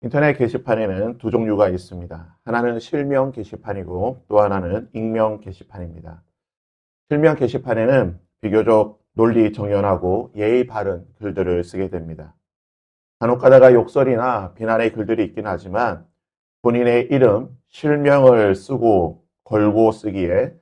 인터넷 게시판에는 두 종류가 있습니다. 하나는 실명 게시판이고 또 하나는 익명 게시판입니다. 실명 게시판에는 비교적 논리 정연하고 예의 바른 글들을 쓰게 됩니다. 간혹 가다가 욕설이나 비난의 글들이 있긴 하지만 본인의 이름, 실명을 쓰고 걸고 쓰기에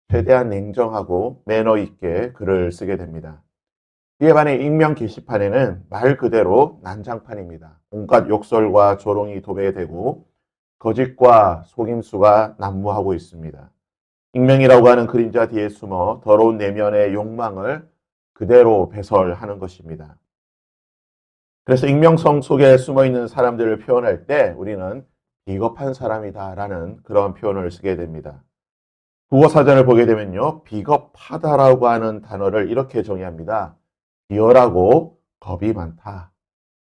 최대한 냉정하고 매너 있게 글을 쓰게 됩니다. 이에 반해 익명 게시판에는 말 그대로 난장판입니다. 온갖 욕설과 조롱이 도배되고 거짓과 속임수가 난무하고 있습니다. 익명이라고 하는 그림자 뒤에 숨어 더러운 내면의 욕망을 그대로 배설하는 것입니다. 그래서 익명성 속에 숨어 있는 사람들을 표현할 때 우리는 비겁한 사람이다라는 그런 표현을 쓰게 됩니다. 국어사전을 보게 되면요, 비겁하다라고 하는 단어를 이렇게 정의합니다. 비열하고 겁이 많다.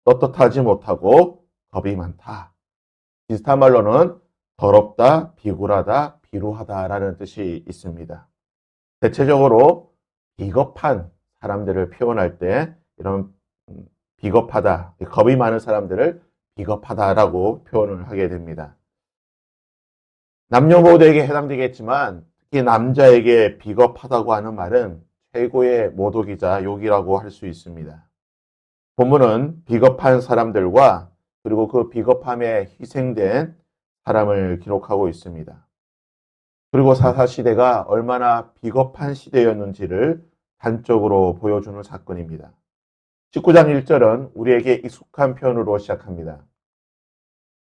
떳떳하지 못하고 겁이 많다. 비슷한 말로는 더럽다, 비굴하다, 비루하다라는 뜻이 있습니다. 대체적으로 비겁한 사람들을 표현할 때 이런 비겁하다, 겁이 많은 사람들을 비겁하다라고 표현을 하게 됩니다. 남녀 모두에게 해당되겠지만 특히 남자에게 비겁하다고 하는 말은 최고의 모독이자 욕이라고 할 수 있습니다. 본문은 비겁한 사람들과 그리고 그 비겁함에 희생된 사람을 기록하고 있습니다. 그리고 사사시대가 얼마나 비겁한 시대였는지를 단적으로 보여주는 사건입니다. 19장 1절은 우리에게 익숙한 표현으로 시작합니다.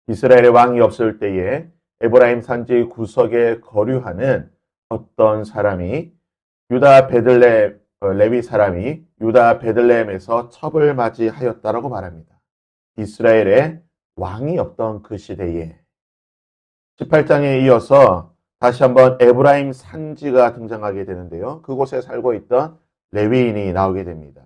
이스라엘의 왕이 없을 때에 에브라임 산지 구석에 거류하는 어떤 사람이 유다 베들레헴 레위 사람이 유다 베들레헴에서 첩을 맞이하였다라고 말합니다. 이스라엘에 왕이 없던 그 시대에 18장에 이어서 다시 한번 에브라임 산지가 등장하게 되는데요. 그곳에 살고 있던 레위인이 나오게 됩니다.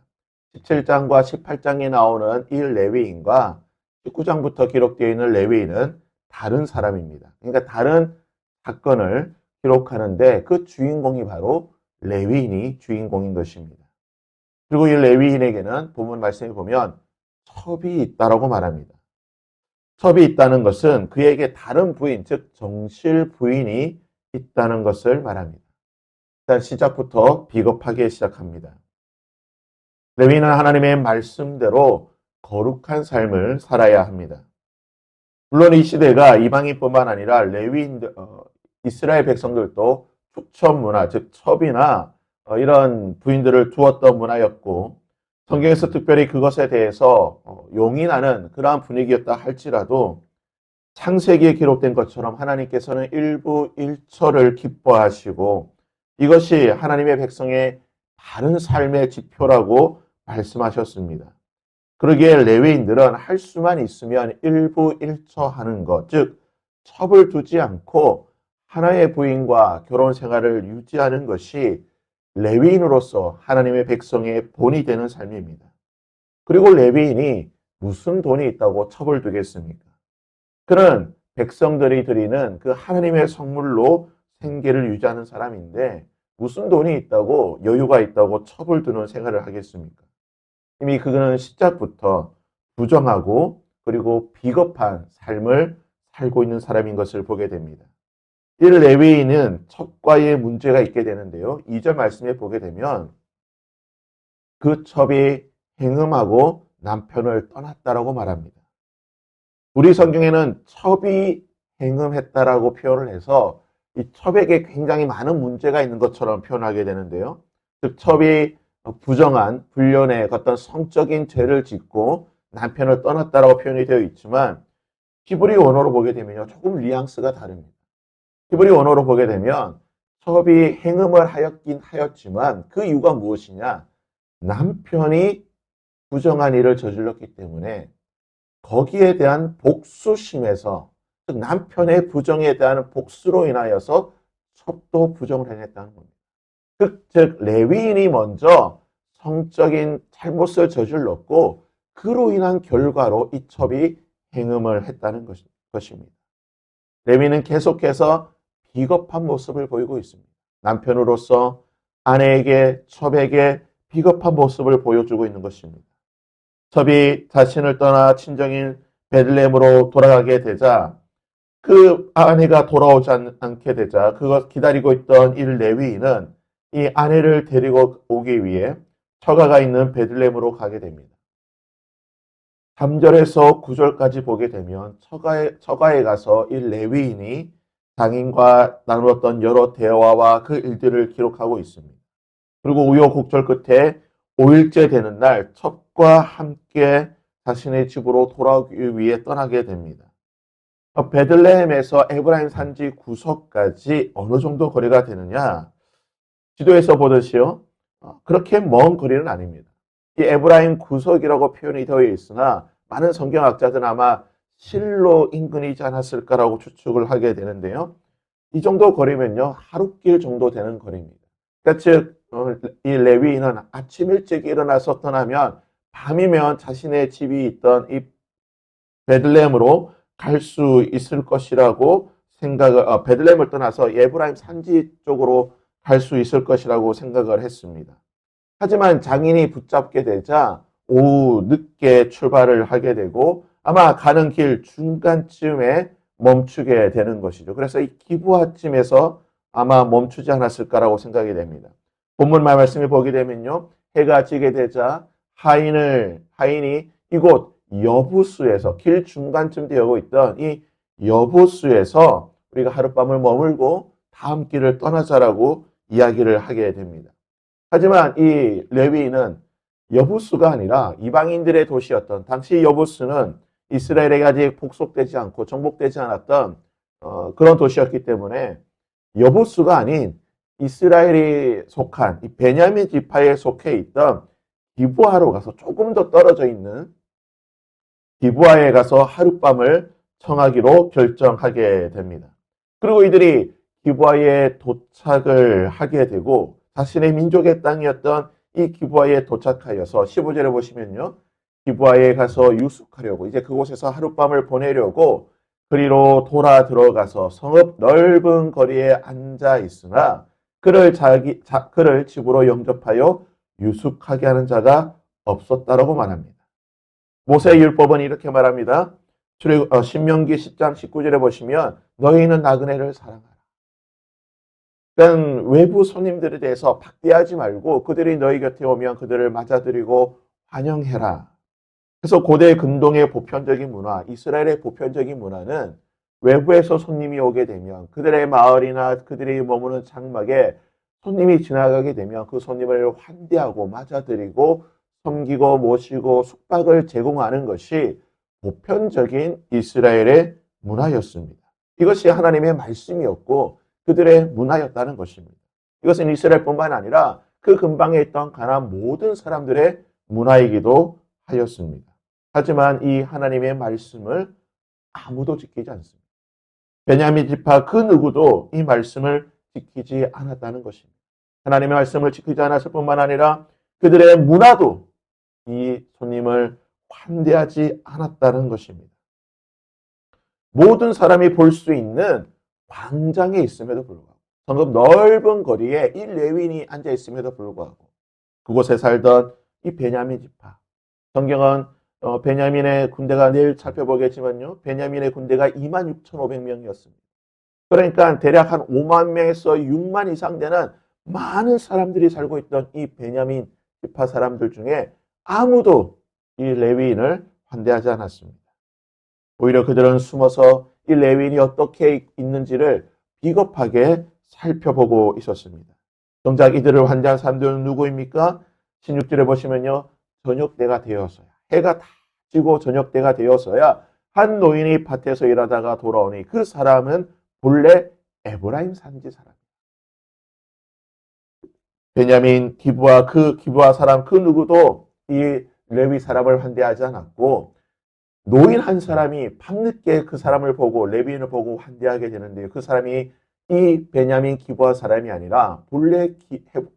17장과 18장에 나오는 이 레위인과 19장부터 기록되어 있는 레위인은 다른 사람입니다. 그러니까 다른 사건을 기록하는데 그 주인공이 바로 레위인이 주인공인 것입니다. 그리고 이 레위인에게는 본문 말씀에 보면 첩이 있다라고 말합니다. 첩이 있다는 것은 그에게 다른 부인, 즉 정실 부인이 있다는 것을 말합니다. 일단 시작부터 비겁하게 시작합니다. 레위인은 하나님의 말씀대로 거룩한 삶을 살아야 합니다. 물론 이 시대가 이방인뿐만 아니라 레위인들, 이스라엘 백성들도 축첩 문화, 즉 첩이나 이런 부인들을 두었던 문화였고 성경에서 특별히 그것에 대해서 용인하는 그러한 분위기였다 할지라도 창세기에 기록된 것처럼 하나님께서는 일부 일처를 기뻐하시고 이것이 하나님의 백성의 바른 삶의 지표라고 말씀하셨습니다. 그러기에 레위인들은 할 수만 있으면 일부 일처하는 것, 즉 첩을 두지 않고 하나의 부인과 결혼 생활을 유지하는 것이 레위인으로서 하나님의 백성의 본이 되는 삶입니다. 그리고 레위인이 무슨 돈이 있다고 첩을 두겠습니까? 그는 백성들이 드리는 그 하나님의 성물로 생계를 유지하는 사람인데 무슨 돈이 있다고 여유가 있다고 첩을 두는 생활을 하겠습니까? 이미 그는 시작부터 부정하고 그리고 비겁한 삶을 살고 있는 사람인 것을 보게 됩니다. 이 레위인은 첩과의 문제가 있게 되는데요. 2절 말씀에 보게 되면 그 첩이 행음하고 남편을 떠났다라고 말합니다. 우리 성경에는 첩이 행음했다라고 표현을 해서 이 첩에게 굉장히 많은 문제가 있는 것처럼 표현하게 되는데요. 즉 첩이 부정한 불륜의 어떤 성적인 죄를 짓고 남편을 떠났다라고 표현이 되어 있지만 히브리 원어로 보게 되면요. 조금 뉘앙스가 다릅니다. 히브리 원어로 보게 되면 첩이 행음을 하였긴 하였지만 그 이유가 무엇이냐? 남편이 부정한 일을 저질렀기 때문에 거기에 대한 복수심에서 즉 남편의 부정에 대한 복수로 인하여서 첩도 부정을 행했다는 겁니다. 즉 레위인이 먼저 성적인 잘못을 저질렀고 그로 인한 결과로 이 첩이 행음을 했다는 것입니다. 레위인은 계속해서 비겁한 모습을 보이고 있습니다. 남편으로서 아내에게 첩에게 비겁한 모습을 보여주고 있는 것입니다. 첩이 자신을 떠나 친정인 베들레헴으로 돌아가게 되자 그 아내가 돌아오지 않게 되자 그것 기다리고 있던 이 레위인은 이 아내를 데리고 오기 위해 처가가 있는 베들레헴으로 가게 됩니다. 3절에서 9절까지 보게 되면 처가에 가서 이 레위인이 장인과 나누었던 여러 대화와 그 일들을 기록하고 있습니다. 그리고 우여곡절 끝에 5일째 되는 날 첩과 함께 자신의 집으로 돌아오기 위해 떠나게 됩니다. 베들레헴에서 에브라임 산지 구석까지 어느 정도 거리가 되느냐? 지도에서 보듯이요. 그렇게 먼 거리는 아닙니다. 이 에브라임 구석이라고 표현이 되어 있으나 많은 성경학자들은 아마 실로 인근이지 않았을까라고 추측을 하게 되는데요. 이 정도 거리면요. 하루길 정도 되는 거리입니다. 그러니까 즉, 이 레위인은 아침 일찍 일어나서 떠나면 밤이면 자신의 집이 있던 이 베들레헴으로 갈 수 있을 것이라고 베들레헴을 떠나서 에브라임 산지 쪽으로 갈 수 있을 것이라고 생각을 했습니다. 하지만 장인이 붙잡게 되자 오후 늦게 출발을 하게 되고 아마 가는 길 중간쯤에 멈추게 되는 것이죠. 그래서 이 기브아쯤에서 아마 멈추지 않았을까라고 생각이 됩니다. 본문 말씀을 보게 되면요. 해가 지게 되자 하인이 이곳 여부수에서 길 중간쯤 되어 있던 이 여부수에서 우리가 하룻밤을 머물고 다음 길을 떠나자라고 이야기를 하게 됩니다. 하지만 이 레위인은 여부수가 아니라 이방인들의 도시였던 당시 여부수는 이스라엘에게 아직 복속되지 않고 정복되지 않았던 그런 도시였기 때문에 여부수가 아닌 이스라엘이 속한 이 베냐민 지파에 속해 있던 기브아로 가서 조금 더 떨어져 있는 기브아에 가서 하룻밤을 청하기로 결정하게 됩니다. 그리고 이들이 기브아에 도착을 하게 되고 자신의 민족의 땅이었던 이 기브아에 도착하여서 15절에 보시면요. 기브아에 가서 유숙하려고 이제 그곳에서 하룻밤을 보내려고 그리로 돌아 들어가서 성읍 넓은 거리에 앉아 있으나 그를 집으로 영접하여 유숙하게 하는 자가 없었다라고 말합니다. 모세율법은 이렇게 말합니다. 신명기 10장 19절에 보시면 너희는 나그네를 사랑하라. 그러니까 외부 손님들에 대해서 박대하지 말고 그들이 너희 곁에 오면 그들을 맞아들이고 환영해라. 그래서 고대 근동의 보편적인 문화, 이스라엘의 보편적인 문화는 외부에서 손님이 오게 되면 그들의 마을이나 그들이 머무는 장막에 손님이 지나가게 되면 그 손님을 환대하고 맞아들이고 섬기고 모시고 숙박을 제공하는 것이 보편적인 이스라엘의 문화였습니다. 이것이 하나님의 말씀이었고 그들의 문화였다는 것입니다. 이것은 이스라엘뿐만 아니라 그 근방에 있던 가나안 모든 사람들의 문화이기도 하였습니다. 하지만 이 하나님의 말씀을 아무도 지키지 않습니다. 베냐민 지파 그 누구도 이 말씀을 지키지 않았다는 것입니다. 하나님의 말씀을 지키지 않았을 뿐만 아니라 그들의 문화도 이 손님을 환대하지 않았다는 것입니다. 모든 사람이 볼 수 있는 광장에 있음에도 불구하고 성읍 넓은 거리에 이 레위인이 앉아 있음에도 불구하고 그곳에 살던 이 베냐민 지파 성경은 베냐민의 군대가 내일 살펴보겠지만요. 베냐민의 군대가 26,500명이었습니다. 그러니까 대략 한 5만 명에서 6만 이상 되는 많은 사람들이 살고 있던 이 베냐민 지파 사람들 중에 아무도 이 레위인을 환대하지 않았습니다. 오히려 그들은 숨어서 이 레위인이 어떻게 있는지를 비겁하게 살펴보고 있었습니다. 정작 이들을 환대한 사람들은 누구입니까? 16절에 보시면요. 저녁 때가 되어서야 해가 다 지고 저녁 때가 되어서야 한 노인이 밭에서 일하다가 돌아오니 그 사람은 본래 에브라임 산지 사람이에요. 베냐민 기브아 사람 그 누구도 이 레위 사람을 환대하지 않았고 노인 한 사람이 밤늦게 그 사람을 보고 레위인을 보고 환대하게 되는데요. 그 사람이 이 베냐민 기브아 사람이 아니라 본래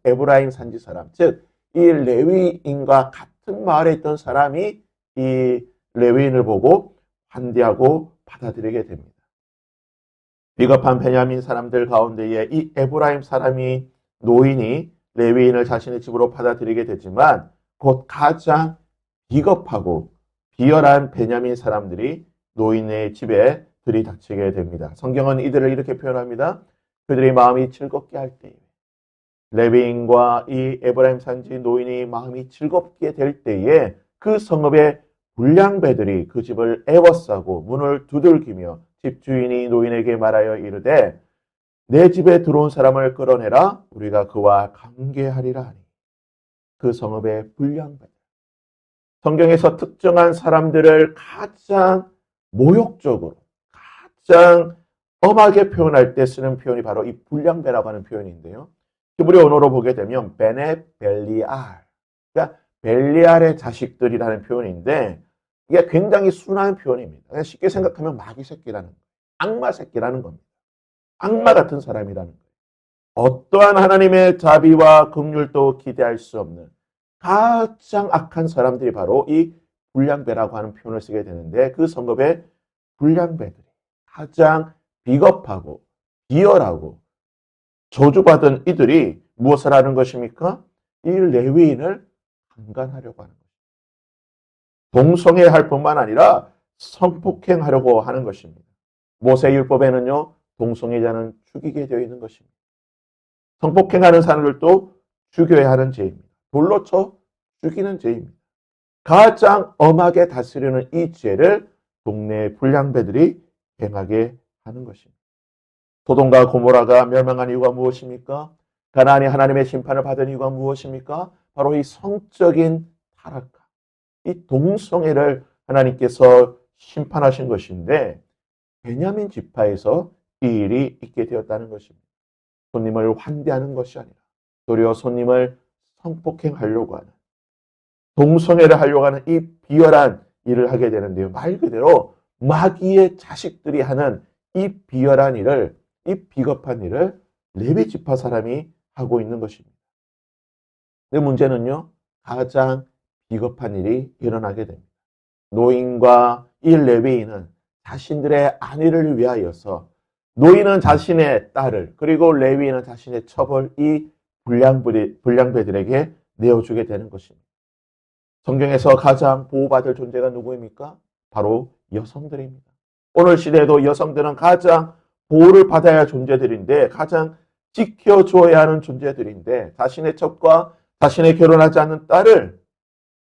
에브라임 산지 사람, 즉 이 레위인과 같은 마을에 있던 사람이 이 레위인을 보고 환대하고 받아들이게 됩니다. 비겁한 베냐민 사람들 가운데에 이 에브라임 사람이 노인이 레위인을 자신의 집으로 받아들이게 되지만 곧 가장 비겁하고 비열한 베냐민 사람들이 노인의 집에 들이닥치게 됩니다. 성경은 이들을 이렇게 표현합니다. 그들의 마음이 즐겁게 할 때에 레위인과 이 에브라임 산지 노인의 마음이 즐겁게 될 때에 그 성읍의 불량배들이 그 집을 애워싸고 문을 두들기며 집주인이 노인에게 말하여 이르되 내 집에 들어온 사람을 끌어내라 우리가 그와 관계하리라 하니 그 성읍의 불량배들 성경에서 특정한 사람들을 가장 모욕적으로 가장 엄하게 표현할 때 쓰는 표현이 바로 이 불량배라고 하는 표현인데요. 히브리 언어로 보게 되면 베네 벨리알, 그러니까 벨리알의 자식들이라는 표현인데 이게 굉장히 순한 표현입니다. 쉽게 생각하면 마귀 새끼라는 거예요. 악마 새끼라는 겁니다. 악마 같은 사람이라는 거예요. 어떠한 하나님의 자비와 긍휼도 기대할 수 없는 가장 악한 사람들이 바로 이 불량배라고 하는 표현을 쓰게 되는데 그 성읍의 불량배들이 가장 비겁하고 비열하고 저주받은 이들이 무엇을 하는 것입니까? 이 레위인을 강간하려고 하는 것입니다. 동성애할 뿐만 아니라 성폭행하려고 하는 것입니다. 모세율법에는요. 동성애자는 죽이게 되어 있는 것입니다. 성폭행하는 사람들도 죽여야 하는 죄입니다. 돌로 쳐 죽이는 죄입니다. 가장 엄하게 다스리는 이 죄를 동네 불량배들이 행하게 하는 것입니다. 소돔과 고모라가 멸망한 이유가 무엇입니까? 가나안이 하나님의 심판을 받은 이유가 무엇입니까? 바로 이 성적인 타락함, 이 동성애를 하나님께서 심판하신 것인데 베냐민 지파에서 이 일이 있게 되었다는 것입니다. 손님을 환대하는 것이 아니라 도리어 손님을 성폭행하려고 하는 동성애를 하려고 하는 이 비열한 일을 하게 되는데요. 말 그대로 마귀의 자식들이 하는 이 비열한 일을 이 비겁한 일을 레위 지파 사람이 하고 있는 것입니다. 근데 문제는요. 가장 비겁한 일이 일어나게 됩니다. 노인과 이 레위인은 자신들의 안위를 위하여서 노인은 자신의 딸을 그리고 레위인은 자신의 첩을 이 불량배들에게 내어주게 되는 것입니다. 성경에서 가장 보호받을 존재가 누구입니까? 바로 여성들입니다. 오늘 시대에도 여성들은 가장 보호를 받아야 할 존재들인데 가장 지켜줘야 하는 존재들인데 자신의 첩과 자신의 결혼하지 않는 딸을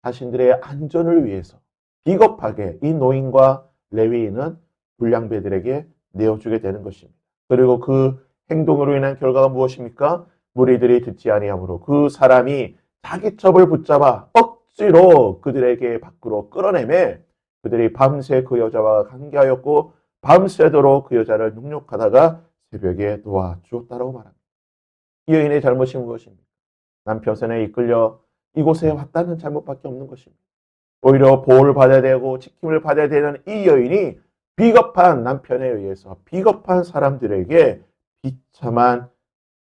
자신들의 안전을 위해서 비겁하게 이 노인과 레위인은 불량배들에게 내어주게 되는 것입니다. 그리고 그 행동으로 인한 결과가 무엇입니까? 무리들이 듣지 아니하므로 그 사람이 자기 첩을 붙잡아 억지로 그들에게 밖으로 끌어내매 그들이 밤새 그 여자와 관계하였고 밤새도록 그 여자를 능욕하다가 새벽에 놓아주었다라고 말합니다. 이 여인의 잘못이 무엇입니까? 남편 손에 이끌려 이곳에 왔다는 잘못밖에 없는 것입니다. 오히려 보호를 받아야 되고 지킴을 받아야 되는 이 여인이 비겁한 남편에 의해서 비겁한 사람들에게 비참한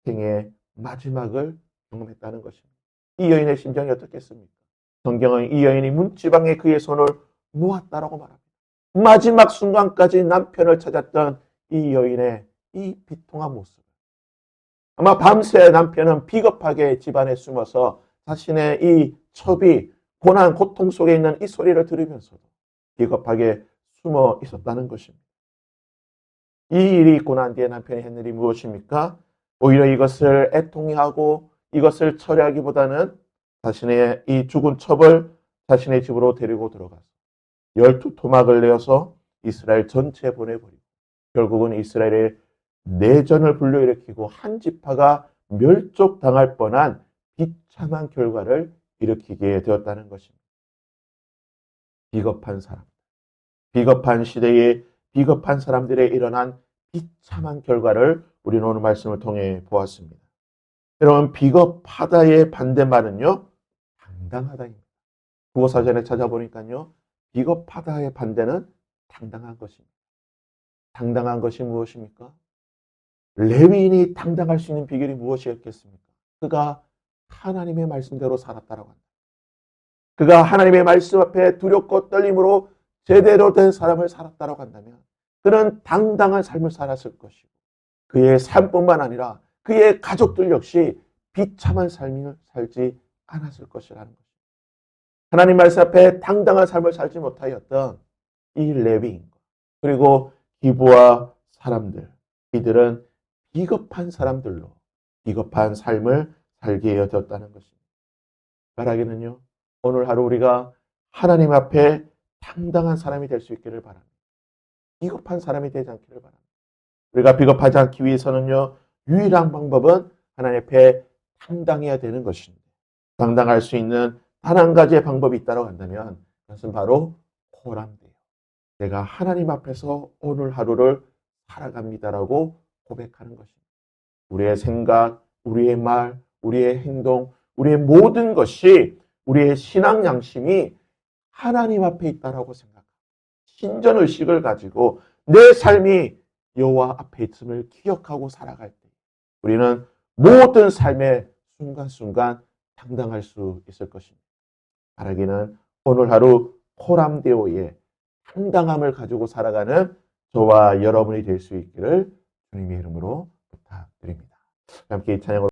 생의 마지막을 경험했다는 것입니다. 이 여인의 심정이 어떻겠습니까? 성경은 이 여인이 문지방에 그의 손을 놓았다라고 말합니다. 마지막 순간까지 남편을 찾았던 이 여인의 이 비통한 모습. 아마 밤새 남편은 비겁하게 집안에 숨어서 자신의 이 첩이 고난, 고통 속에 있는 이 소리를 들으면서도 비겁하게 숨어 있었다는 것입니다. 이 일이 있고 난 뒤에 남편이 한 일이 무엇입니까? 오히려 이것을 애통해하고 이것을 처리하기보다는 자신의 이 죽은 첩을 자신의 집으로 데리고 들어가서 12토막을 내어서 이스라엘 전체에 보내버리고 결국은 이스라엘의 내전을 불러일으키고 한 지파가 멸족당할 뻔한 비참한 결과를 일으키게 되었다는 것입니다. 비겁한 사람, 비겁한 시대에 비겁한 사람들에 일어난 비참한 결과를 우리는 오늘 말씀을 통해 보았습니다. 여러분, 비겁하다의 반대말은요, 당당하다입니다. 국어사전에 찾아보니까요, 비겁하다의 반대는 당당한 것입니다. 당당한 것이 무엇입니까? 레위인이 당당할 수 있는 비결이 무엇이었겠습니까? 그가 하나님의 말씀대로 살았다라고 합니다. 그가 하나님의 말씀 앞에 두렵고 떨림으로 제대로 된 사람을 살았다라고 한다면 그는 당당한 삶을 살았을 것이고 그의 삶뿐만 아니라 그의 가족들 역시 비참한 삶을 살지 않았을 것이라는 것입니다. 하나님 말씀 앞에 당당한 삶을 살지 못하였던 이 레위인 것. 그리고 기부와 사람들, 이들은 비겁한 사람들로 비겁한 삶을 살게 되었다는 것입니다. 말하기는요, 오늘 하루 우리가 하나님 앞에 당당한 사람이 될 수 있기를 바랍니다. 비겁한 사람이 되지 않기를 바랍니다. 우리가 비겁하지 않기 위해서는요, 유일한 방법은 하나님 앞에 당당해야 되는 것입니다. 당당할 수 있는 단 한 가지의 방법이 있다고 한다면 그것은 바로 호람돼요. 내가 하나님 앞에서 오늘 하루를 살아갑니다라고 고백하는 것입니다. 우리의 생각, 우리의 말, 우리의 행동, 우리의 모든 것이 우리의 신앙 양심이 하나님 앞에 있다라고 생각합니다. 신전의식을 가지고 내 삶이 여호와 앞에 있음을 기억하고 살아갈 때 우리는 모든 삶의 순간순간 당당할 수 있을 것입니다. 바라기는 오늘 하루 호람데오의 당당함을 가지고 살아가는 저와 여러분이 될 수 있기를 주님의 이름으로 부탁드립니다. 함께 이 찬양을